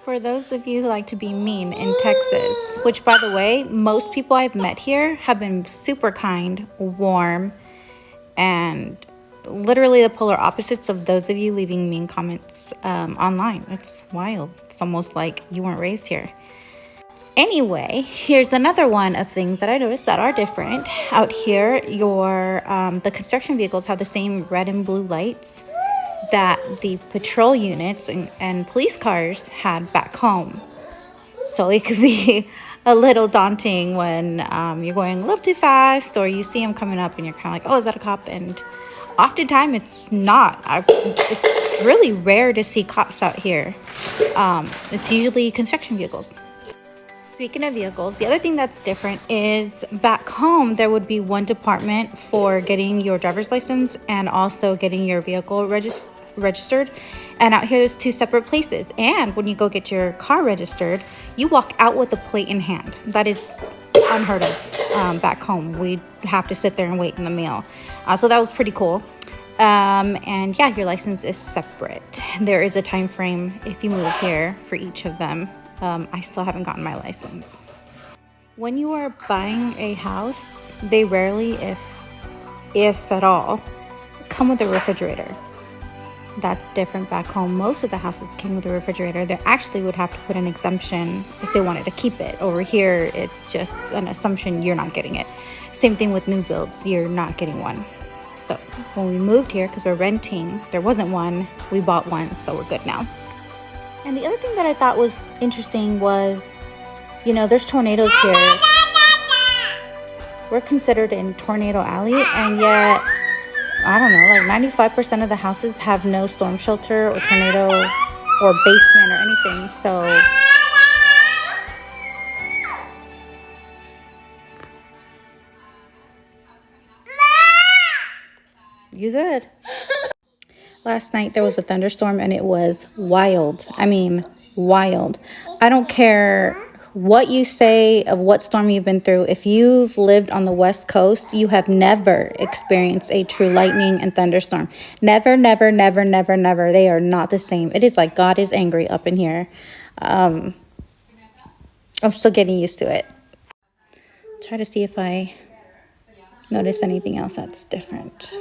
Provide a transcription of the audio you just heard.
For those of you who like to be mean in Texas, which by the way, most people I've met here have been super kind, warm, and literally the polar opposites of those of you leaving mean comments online. It's wild. It's almost like you weren't raised here. Anyway, here's another one of things that I noticed that are different. Out here, the construction vehicles have the same red and blue lights that the patrol units and police cars had back home. So it could be a little daunting when you're going a little too fast, or you see them coming up and you're kind of like, oh, is that a cop? And oftentimes it's not. It's really rare to see cops out here. It's usually construction vehicles. Speaking of vehicles, the other thing that's different is back home, there would be one department for getting your driver's license and also getting your vehicle registered. And out here, there's two separate places. And when you go get your car registered, you walk out with the plate in hand. That is unheard of back home. We have to sit there and wait in the mail. So that was pretty cool. And yeah, your license is separate. There is a time frame if you move here for each of them. I still haven't gotten my license. When you are buying a house, they rarely, if at all, come with a refrigerator. That's different back home. Most of the houses came with a refrigerator. They actually would have to put an exemption if they wanted to keep it. Over here, it's just an assumption you're not getting it. Same thing with new builds. You're not getting one. So when we moved here, because we're renting, there wasn't one. We bought one, so we're good now. And the other thing that I thought was interesting was, there's tornadoes here. We're considered in Tornado Alley, and yet, I don't know, like 95% of the houses have no storm shelter or tornado or basement or anything. So you good? Last night there was a thunderstorm and it was wild. I mean, wild. I don't care what you say of what storm you've been through. If you've lived on the West Coast, you have never experienced a true lightning and thunderstorm. Never, never, never, never, never. They are not the same. It is like God is angry up in here. I'm still getting used to it. Try to see if I notice anything else that's different.